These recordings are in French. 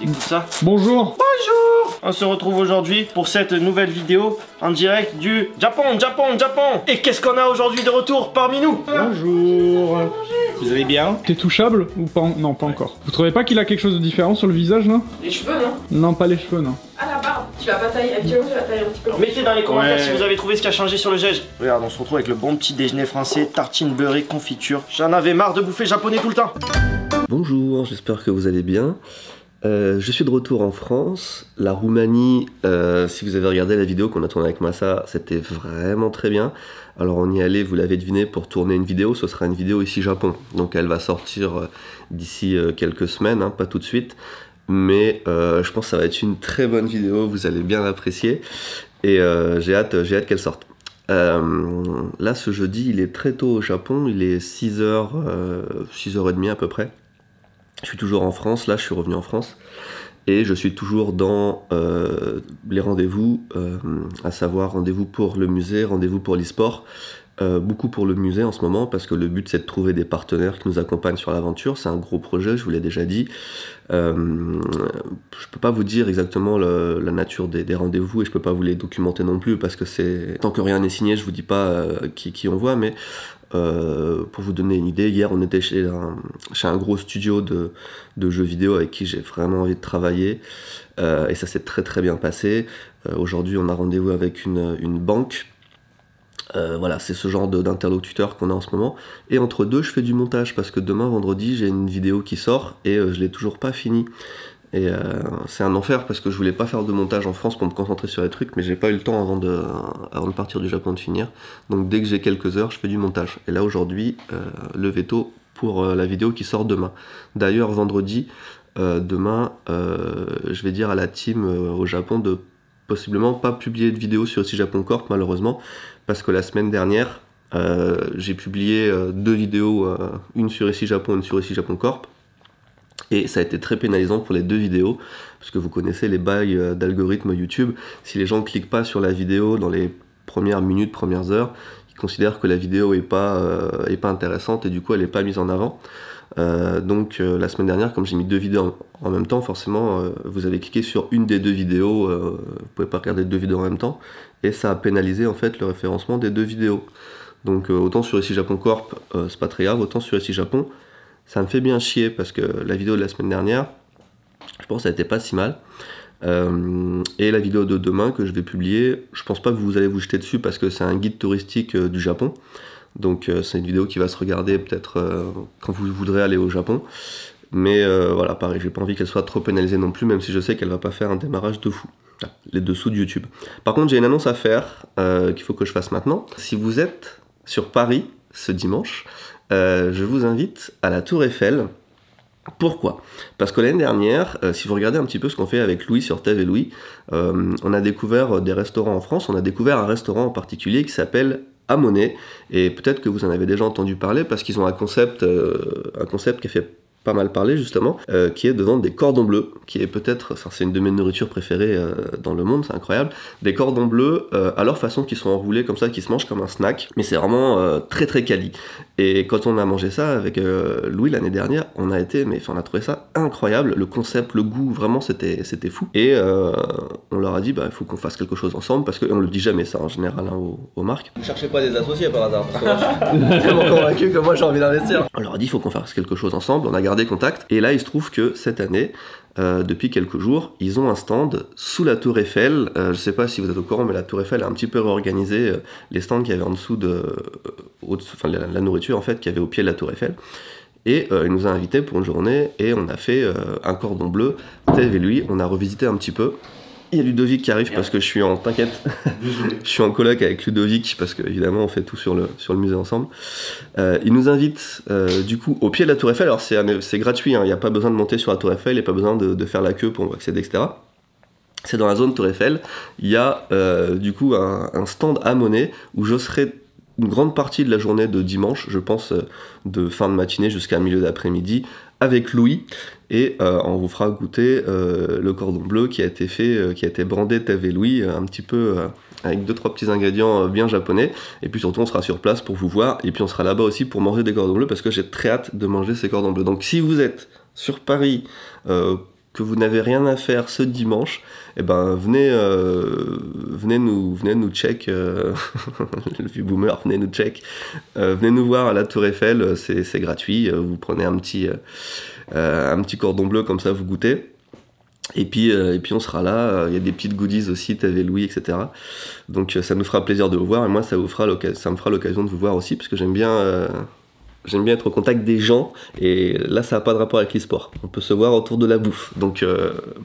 Écoute ça. Bonjour. Bonjour. On se retrouve aujourd'hui pour cette nouvelle vidéo en direct du Japon. Et qu'est-ce qu'on a aujourd'hui de retour parmi nous? Bonjour. Vous allez bien? T'es touchable ou pas? Non, pas encore. Vous trouvez pas qu'il a quelque chose de différent sur le visage là? Les cheveux, non? Non, pas les cheveux, non. Ah, la barbe. Tu vas pas tailler. Habituellement, tu vas tailler un petit peu. Mettez dans les commentaires Ouais. si vous avez trouvé ce qui a changé sur le gège. Regarde, on se retrouve avec le bon petit déjeuner français, tartine beurrée, confiture. J'en avais marre de bouffer japonais tout le temps. Bonjour, j'espère que vous allez bien. Je suis de retour en France. La Roumanie, si vous avez regardé la vidéo qu'on a tournée avec Massa, c'était vraiment très bien. Alors on y est allé, vous l'avez deviné, pour tourner une vidéo. Ce sera une vidéo ici Japon. Donc elle va sortir d'ici quelques semames, hein, pas tout de suite. Mais je pense que ça va être une très bonne vidéo, vous allez bien l'apprécier. Et j'ai hâte qu'elle sorte. Là ce jeudi, il est très tôt au Japon, il est 6h, 6h30 à peu près. Je suis toujours en France, là je suis revenu en France et je suis toujours dans les rendez-vous, à savoir rendez-vous pour le musée, rendez-vous pour l'e-sport, beaucoup pour le musée en ce moment parce que le but c'est de trouver des partenaires qui nous accompagnent sur l'aventure, c'est un gros projet, je vous l'ai déjà dit. Je peux pas vous dire exactement la nature des rendez-vous et je peux pas vous les documenter non plus parce que c'est tant que rien n'est signé, je vous dis pas qui on voit, mais pour vous donner une idée, hier on était chez un gros studio de jeux vidéo avec qui j'ai vraiment envie de travailler et ça s'est très bien passé. Aujourd'hui on a rendez-vous avec une banque. Voilà, c'est ce genre d'interlocuteur qu'on a en ce moment. Et entre deux, je fais du montage parce que demain, vendredi, j'ai une vidéo qui sort et je l'ai toujours pas finie. Et c'est un enfer parce que je voulais pas faire de montage en France pour me concentrer sur les trucs, mais j'ai pas eu le temps avant de partir du Japon de finir. Donc dès que j'ai quelques heures, je fais du montage. Et là aujourd'hui, le veto pour la vidéo qui sort demain. D'ailleurs vendredi, demain, je vais dire à la team au Japon de possiblement pas publier de vidéo sur ici Japon Corp malheureusement, parce que la semaine dernière, j'ai publié 2 vidéos, une sur ici Japon, une sur ici Japon Corp. Et ça a été très pénalisant pour les 2 vidéos, parce que vous connaissez les bails d'algorithme YouTube. Si les gens ne cliquent pas sur la vidéo dans les premières minutes, premières heures, ils considèrent que la vidéo est pas intéressante et du coup elle n'est pas mise en avant. Donc la semaine dernière, comme j'ai mis 2 vidéos en même temps, forcément vous avez cliqué sur une des 2 vidéos, vous pouvez pas regarder 2 vidéos en même temps, et ça a pénalisé en fait le référencement des 2 vidéos. Donc autant sur ici Japon Corp, c'est pas très grave, autant sur ici Japon, ça me fait bien chier parce que la vidéo de la semaine dernière, je pense qu'elle était pas si mal. Et la vidéo de demain que je vais publier, je pense pas que vous allez vous jeter dessus parce que c'est un guide touristique du Japon. Donc c'est une vidéo qui va se regarder peut-être quand vous voudrez aller au Japon. Mais voilà, pareil, j'ai pas envie qu'elle soit trop pénalisée non plus, même si je sais qu'elle va pas faire un démarrage de fou. Les dessous de YouTube. Par contre, j'ai une annonce à faire qu'il faut que je fasse maintenant. Si vous êtes sur Paris ce dimanche, je vous invite à la Tour Eiffel. Pourquoi? Parce que l'année dernière, si vous regardez un petit peu ce qu'on fait avec Louis sur TV Louis, on a découvert des restaurants en France, on a découvert un restaurant en particulier qui s'appelle Amoné, et peut-être que vous en avez déjà entendu parler parce qu'ils ont un concept qui a fait pas mal parler justement, qui est de vendre des cordons bleus, qui est peut-être, c'est une de mes nourritures préférées dans le monde, c'est incroyable, des cordons bleus à leur façon qui sont enroulés comme ça, qui se mangent comme un snack, mais c'est vraiment très quali. Et quand on a mangé ça avec Louis l'année dernière, on a trouvé ça incroyable, le concept, le goût, vraiment c'était fou. Et on leur a dit, bah il faut qu'on fasse quelque chose ensemble, parce qu'on le dit jamais ça en général hein, aux marques. Vous cherchez pas des associés par hasard, parce que moi, je suis tellement convaincu que moi j'ai envie d'investir. On leur a dit, il faut qu'on fasse quelque chose ensemble, on a gardé contact, et là il se trouve que cette année, depuis quelques jours, ils ont un stand sous la Tour Eiffel. Je sais pas si vous êtes au courant, mais la Tour Eiffel a un petit peu réorganisé les stands qu'il y avait en dessous la nourriture en fait qu'il y avait au pied de la Tour Eiffel. Et il nous a invités pour une journée et on a fait un cordon bleu. TV lui, on a revisité un petit peu. Il y a Ludovic qui arrive parce que je suis en... T'inquiète, je suis en coloc avec Ludovic parce qu'évidemment on fait tout sur le musée ensemble. Il nous invite du coup au pied de la Tour Eiffel. Alors c'est gratuit, hein, il n'y a pas besoin de monter sur la Tour Eiffel, il n'y a pas besoin de faire la queue pour accéder, etc. C'est dans la zone Tour Eiffel. Il y a du coup un stand à monnaie où je serai une grande partie de la journée de dimanche, je pense de fin de matinée jusqu'à milieu d'après-midi, avec Louis, et on vous fera goûter le cordon bleu qui a été fait, qui a été brandé TV Louis, un petit peu avec 2-3 petits ingrédients bien japonais, et puis surtout on sera sur place pour vous voir, et puis on sera là-bas aussi pour manger des cordons bleus, parce que j'ai très hâte de manger ces cordons bleus. Donc si vous êtes sur Paris, que que vous n'avez rien à faire ce dimanche, eh ben venez nous check, le vieux boomer, venez nous check, venez nous voir à la Tour Eiffel, c'est gratuit, vous prenez un petit cordon bleu comme ça, vous goûtez. Et puis on sera là, il y a des petites goodies aussi, TV Louis, etc. Donc ça nous fera plaisir de vous voir, et moi ça me fera l'occasion de vous voir aussi, parce que j'aime bien être au contact des gens, et là ça n'a pas de rapport avec l'e-sport. On peut se voir autour de la bouffe, donc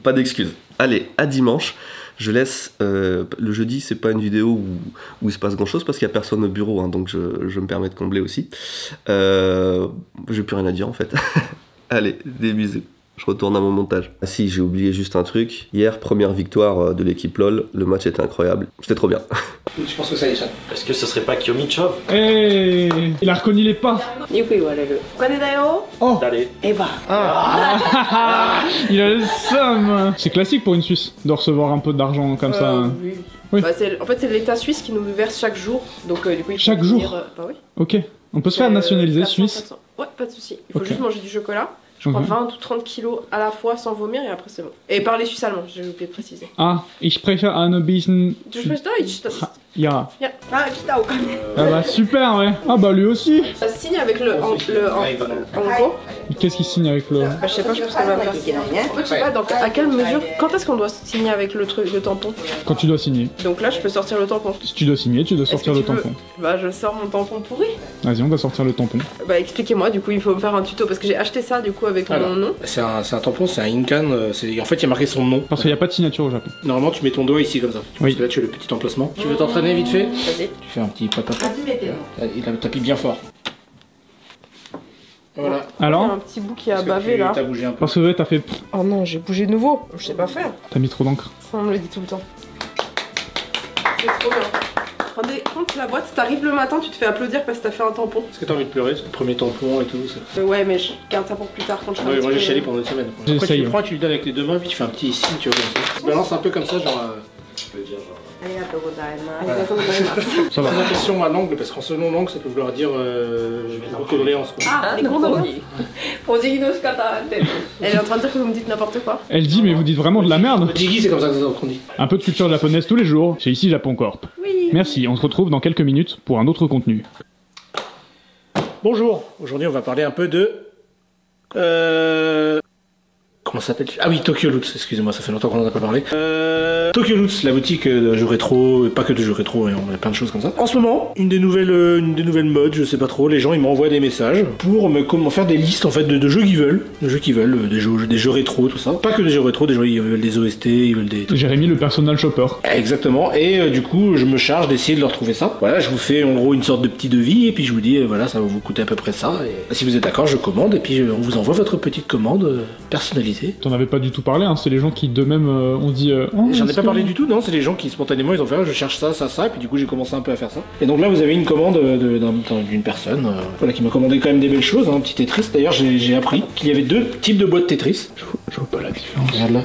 pas d'excuses. Allez, à dimanche. Je laisse, le jeudi c'est pas une vidéo où il se passe grand chose parce qu'il n'y a personne au bureau, hein, donc je me permets de combler aussi. J'ai plus rien à dire en fait. Allez, des bisous. Je retourne à mon montage. Ah si, j'ai oublié juste un truc. Hier, première victoire de l'équipe LOL. Le match était incroyable. C'était trop bien. Je pense que ça échappe. Est-ce que ce serait pas Kyomichov? Hey, il a reconnu les pas. Oh. Allez. Il a le seum. C'est classique pour une Suisse de recevoir un peu d'argent comme ça. Oui. Oui. Bah, en fait, c'est l'État suisse qui nous verse chaque jour. Donc, du coup, il faut Chaque venir, jour bah oui. Ok. On peut se faire nationaliser 400, suisse. 400. Ouais, pas de souci. Il faut Ok. juste manger du chocolat. Je crois 20 ou 30 kilos à la fois sans vomir et après c'est bon. Et parler suisse allemand, j'ai oublié de préciser. Ah, ich spreche ein bisschen. Tu spreches Deutsch, das ist... Ja. Ja. Ah, Kita auch. Ah bah super, ouais. Ah bah lui aussi. Ça se signe avec le en gros. Qu'est-ce qu'il signe avec le... Bah, je sais pas, je pense qu'on va faire. En fait, je sais pas à quelle mesure. Quand est-ce qu'on doit signer avec le tampon? Quand tu dois signer. Donc là, je peux sortir le tampon. Si tu dois signer, tu dois Est-ce que sortir le tu veux- tampon. Bah, je sors mon tampon pourri. Vas-y, on va sortir le tampon. Bah, expliquez-moi, du coup, il faut me faire un tuto parce que j'ai acheté ça du coup avec Alors. mon nom. C'est un tampon, c'est un Incan. En fait, il y a marqué son nom. Parce qu'il n'y a pas de signature au Japon. Normalement, tu mets ton doigt ici comme ça. Oui. Parce que là, tu as le petit emplacement. Tu veux t'entraîner vite fait? Vas-y. Tu fais un petit papa. Il tapis bien fort. Voilà. Il y a Alors un petit bout qui a Parce que bavé là. T'as bougé un peu. Parce que ouais, t'as fait... Oh non, j'ai bougé de nouveau. Je sais pas faire. T'as mis trop d'encre. Ça, on me le dit tout le temps. C'est trop bien. Rendez compte, la boîte, t'arrives le matin, tu te fais applaudir parce que t'as fait un tampon. Est-ce que t'as envie de pleurer? C'est le premier tampon et tout ça. Ouais, mais je garde ça pour plus tard quand je serai un Ouais, petit moi j'ai peu- chialé pendant une semaine. Après, tu J'essaye. le prends, tu lui donnes avec les deux mains, puis tu fais un petit signe, tu vois, comme ça. Tu te balances un peu comme ça, genre. Ça va. Fais attention à l'angle, parce qu'en selon l'angle, ça peut vouloir dire condoléances. Quoi. Ah, les condoléances. Elle est en train de dire que vous me dites n'importe quoi. Elle dit, mais vous dites vraiment de la merde. Jiggy, c'est comme ça qu'on dit. Un peu de culture japonaise tous les jours, chez Ici Japon Corp. Oui. Merci, on se retrouve dans quelques minutes pour un autre contenu. Bonjour, aujourd'hui on va parler un peu de... Comment ça s'appelle? Ah oui, Tokyo Lutz, excusez-moi, ça fait longtemps qu'on en a pas parlé. Tokyo Lutz, la boutique de jeux rétro, et pas que de jeux rétro, on a plein de choses comme ça. En ce moment, une des nouvelles modes, je sais pas trop, les gens ils m'envoient des messages pour comment faire des listes en fait de jeux qu'ils veulent, des jeux rétro, tout ça. Pas que des jeux rétro, des jeux ils veulent des OST, ils veulent des... Jérémy, le personal shopper. Exactement, et du coup je me charge d'essayer de leur trouver ça. Voilà, je vous fais en gros une sorte de petit devis, et puis je vous dis voilà, ça va vous coûter à peu près ça, et si vous êtes d'accord, je commande, et puis on vous envoie votre petite commande personnalisée. T'en avais pas du tout parlé, hein. C'est les gens qui d'eux-mêmes ont dit... Oh, J'en ai est-ce pas que- parlé du tout, non, c'est les gens qui spontanément ils ont fait je cherche ça, et puis du coup j'ai commencé un peu à faire ça. Et donc là vous avez une commande d'une personne voilà, qui m'a commandé quand même des belles choses, un petit Tetris. D'ailleurs j'ai appris qu'il y avait deux types de boîtes Tetris. Je vois pas la différence. Regarde là,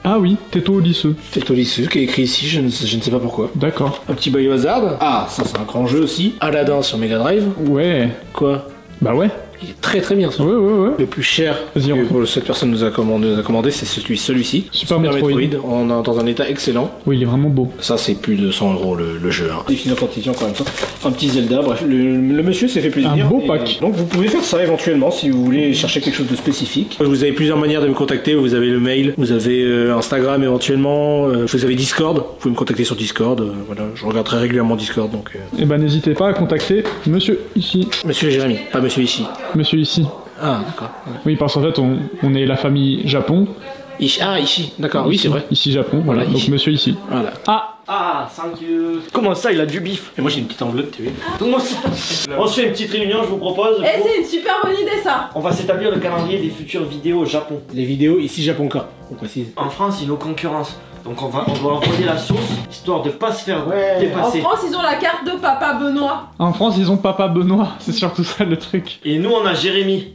Ah oui, Teto Lisseux. Tetris qui est écrit ici, je ne sais pas pourquoi. D'accord. Un petit Biohazard. Ah, ça c'est un grand jeu aussi. Aladdin sur Mega Drive. Ouais. Quoi? Bah ouais. Il est très très bien ça. Ouais. Le plus cher Vas-y, on que fait. pour cette personne nous a commandé, c'est celui-ci. Super Metroid. Dans un état excellent. Oui, il est vraiment beau. Ça c'est plus de 100 € le jeu. Hein. Des Final Fantasy encore une fois. Un petit Zelda, bref, le monsieur s'est fait plaisir. Un beau Et pack. donc vous pouvez faire ça éventuellement si vous voulez chercher quelque chose de spécifique. Vous avez plusieurs manières de me contacter. Vous avez le mail, vous avez Instagram éventuellement, vous avez Discord. Vous pouvez me contacter sur Discord. Voilà, je regarde très régulièrement Discord donc. Et bah n'hésitez pas à contacter Monsieur Ici. Monsieur Jérémy, pas Monsieur Ishii. Monsieur Ici. Ah d'accord. Ouais. Oui, parce qu'en fait, on est la famille Japon. Ishii, d'accord, oui c'est vrai. Ici Japon, voilà. Voilà, Donc Ici. Monsieur Ici. Voilà. Ah, thank you. Comment ça, il a du bif? Et moi j'ai une petite enveloppe, tu vois. Comment ça? On se fait une petite réunion, je vous propose. Eh, c'est une super bonne idée ça. On va s'établir le calendrier des futures vidéos au Japon. Les vidéos ici Japon Corp, on précise. En France, il y a nos concurrences. Donc on doit envoyer la sauce, histoire de pas se faire En dépasser. France, ils ont la carte de Papa Benoît. En France, ils ont Papa Benoît. C'est surtout ça le truc. Et nous, on a Jérémy.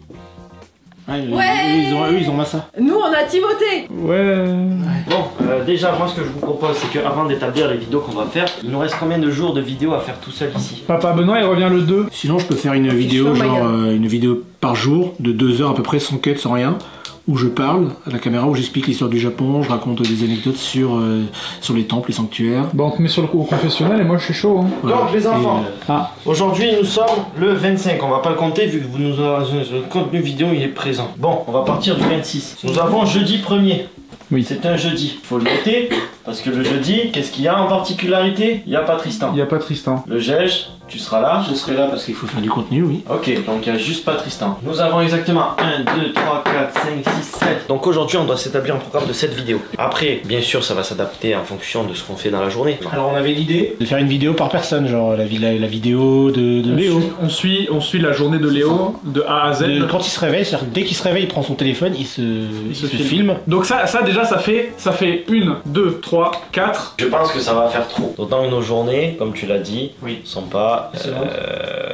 Ouais, Ouais. Ils ont Massa. Nous, on a Timothée. Ouais. Bon, déjà, moi, ce que je vous propose, c'est qu'avant d'établir les vidéos qu'on va faire, il nous reste combien de jours de vidéos à faire tout seul ici? Papa Benoît, il revient le 2. Sinon je peux faire une vidéo, sur ma genre une vidéo par jour, de 2 heures à peu près, sans quête, sans rien. où je parle à la caméra, où j'explique l'histoire du Japon, je raconte des anecdotes sur les temples, les sanctuaires. Bah on te met sur le confessionnel et moi je suis chaud. Hein. Voilà. Donc les enfants, Ah. aujourd'hui nous sommes le 25, on va pas le compter vu que vous nous avez le contenu vidéo il est présent. Bon, on va partir du 26. Nous avons jeudi 1er. Oui. C'est un jeudi. Faut le noter parce que le jeudi, qu'est-ce qu'il y a en particularité? Il n'y a pas Tristan. Il y a pas Tristan. Le Gege, tu seras là. Je serai là parce qu'il faut faire du contenu, oui. Ok, donc il n'y a juste pas Tristan. Nous avons exactement 1, 2, 3, 4, 5, 6, 7. Donc aujourd'hui, on doit s'établir un programme de 7 vidéos. Après, bien sûr, ça va s'adapter en fonction de ce qu'on fait dans la journée. Alors on avait l'idée de faire une vidéo par personne, genre la vidéo de Léo. On suit la journée de Léo de A à Z. Quand il se réveille, c'est-à-dire dès qu'il se réveille, il prend son téléphone, il se filme. Donc ça déjà ça fait 1, 2, 3, 4. Je pense que ça va faire trop. D'autant que nos journées, comme tu l'as dit, sont pas...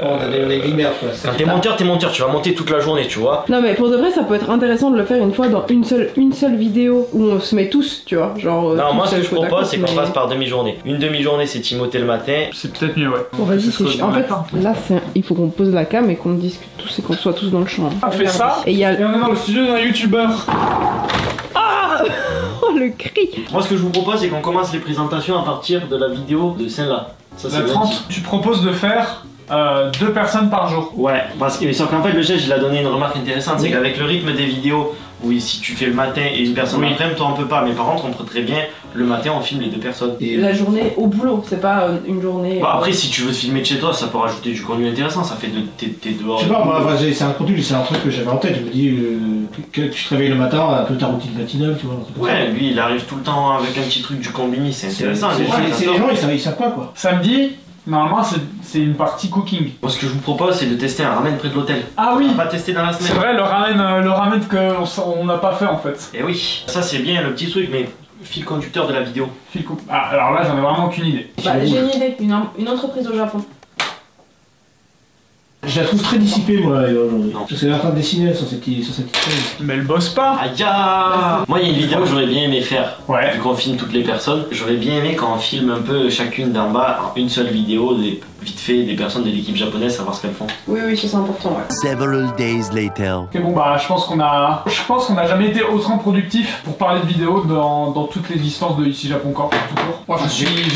On a des merde quoi. Quand t'es monteur, tu vas monter toute la journée, tu vois. Non mais pour de vrai ça peut être intéressant de le faire une fois dans une seule vidéo où on se met tous, tu vois, genre... Non, moi ce que je côte à propose côte, c'est qu'on mais- fasse par demi-journée. Une demi-journée c'est Timothée le matin. C'est peut-être mieux, ouais. Bon vas-y, C'est ce c'est que- en fait là il faut qu'on pose la cam et qu'on discute tous et qu'on soit tous dans le champ. On fait ça Et il y a... et on est dans le studio d'un youtubeur. Oh le cri. Moi ce que je vous propose c'est qu'on commence les présentations à partir de la vidéo de celle-là. Ça c'est La 30, tu proposes de faire 2 personnes par jour. Ouais, parce que sauf qu'en fait le Gege il a donné une remarque intéressante, c'est qu'avec le rythme des vidéos, oui si tu fais le matin et une personne l'après-midi, toi on peut pas, mais par contre on peut très bien, le matin on filme les 2 personnes. Et La journée au boulot, c'est pas une journée... Bah, après si tu veux te filmer de chez toi, ça peut rajouter du contenu intéressant, ça fait de t'es dehors. je sais pas, moi, enfin, c'est un contenu, c'est un truc que j'avais en tête. Je me dis que tu te réveilles le matin, un peu ta routine matinale, tu vois. un truc comme ça. Ouais, lui il arrive tout le temps avec un petit truc du combini, c'est intéressant. C'est les gens, ils savent pas quoi. Samedi, normalement c'est une partie cooking. Moi ce que je vous propose c'est de tester un ramen près de l'hôtel. Ah oui. On va pas tester dans la C'est semaine. vrai, le ramen qu'on n'a pas fait en fait. Et oui, ça c'est bien le petit truc, mais fil conducteur de la vidéo. Ah, alors là j'en ai vraiment aucune idée. Bah, j'ai une idée, une entreprise au Japon. Je la trouve très dissipée moi aujourd'hui. Non. Parce qu'elle est en train de dessiner sur cette petite scène. Mais elle bosse pas. Aïe ya. Moi il y a une vidéo que j'aurais bien aimé faire. Ouais. Vu qu'on filme toutes les personnes, j'aurais bien aimé quand on filme un peu chacune d'en bas en une seule vidéo, vite fait des personnes de l'équipe japonaise, savoir ce qu'elles font. Oui, ça c'est important, ouais. Several days later. Ok bon bah je pense qu'on a jamais été autant productif pour parler de vidéo dans toutes les distances de ici Japon Corp tout court. Moi je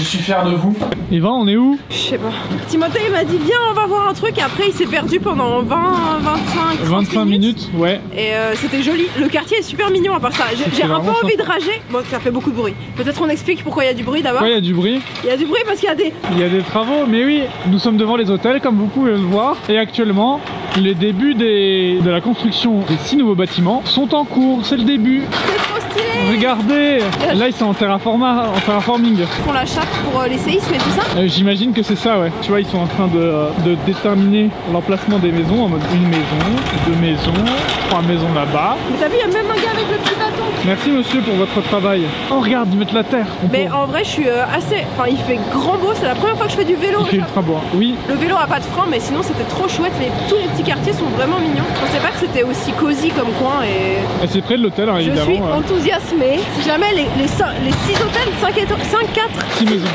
suis fier de vous. Eva, on est où? Je sais pas. Timothée il m'a dit viens on va voir un truc et après il s'est perdu pendant 25 minutes, ouais. Et c'était joli. Le quartier est super mignon à part ça. J'ai un peu vraiment envie de rager. Bon ça fait beaucoup de bruit. Peut-être on explique pourquoi il y a du bruit d'abord. Ouais, il y a du bruit. Il y a du bruit parce qu'il y a des... Il y a des travaux, mais oui, nous sommes devant les hôtels comme vous pouvez le voir. Et actuellement, les débuts de la construction des 6 nouveaux bâtiments sont en cours. C'est le début. C'est trop stylé. Regardez, là ils sont en terraforming. Ils font la chape pour les séismes et tout ça. J'imagine que c'est ça, ouais. Tu vois, ils sont en train de déterminer l'emplacement des maisons en mode 1 maison, 2 maisons, 3 maisons là-bas. Mais t'as vu, il y a même un gars avec le petit bâton. Merci monsieur pour votre travail. Oh regarde, ils mettent la terre. Mais en vrai je suis assez... Enfin il fait grand beau, c'est la première fois que je fais du vélo. Il fait ultra beau. Oui. Le vélo a pas de frein mais sinon c'était trop chouette, tous les petits quartiers sont vraiment mignons. Je pensais pas que c'était aussi cosy comme coin et... C'est près de l'hôtel, hein, Je évidemment. suis enthousiasmée. Si jamais les 6 hôtels, 5, 4, 6 maisons.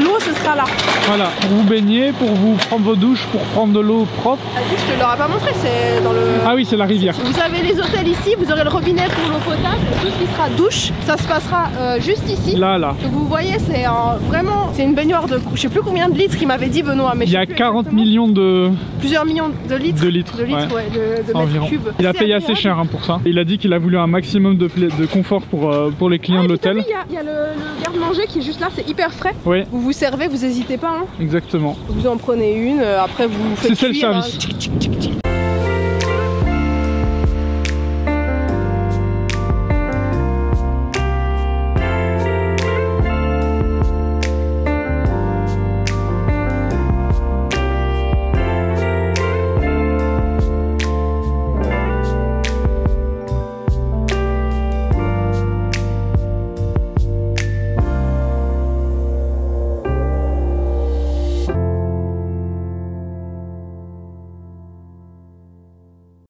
l'eau ce sera là. Voilà, pour vous baigner, pour vous prendre vos douches, pour prendre de l'eau propre. Je te l'aurais pas montré, c'est dans le... Ah oui, c'est la rivière. Vous avez les hôtels ici, vous aurez le robinet pour l'eau potable, tout ce qui sera douche, ça se passera juste ici. Là. Donc vous voyez, c'est vraiment, c'est une baignoire de, je sais plus combien de litres il m'avait dit Benoît, mais Il y a 40 millions de... plusieurs millions de litres. De litres, ouais, de mètres environ. cubes. Il a C'est payé assez agréable. cher hein, pour ça. Il a dit qu'il a voulu un maximum de confort pour les clients de l'hôtel. Il y a le garde-manger qui est juste là, c'est hyper frais. Oui, Vous vous servez, vous hésitez pas. Hein. exactement. Vous en prenez une, après vous faites C'est cuire, self-service. hein.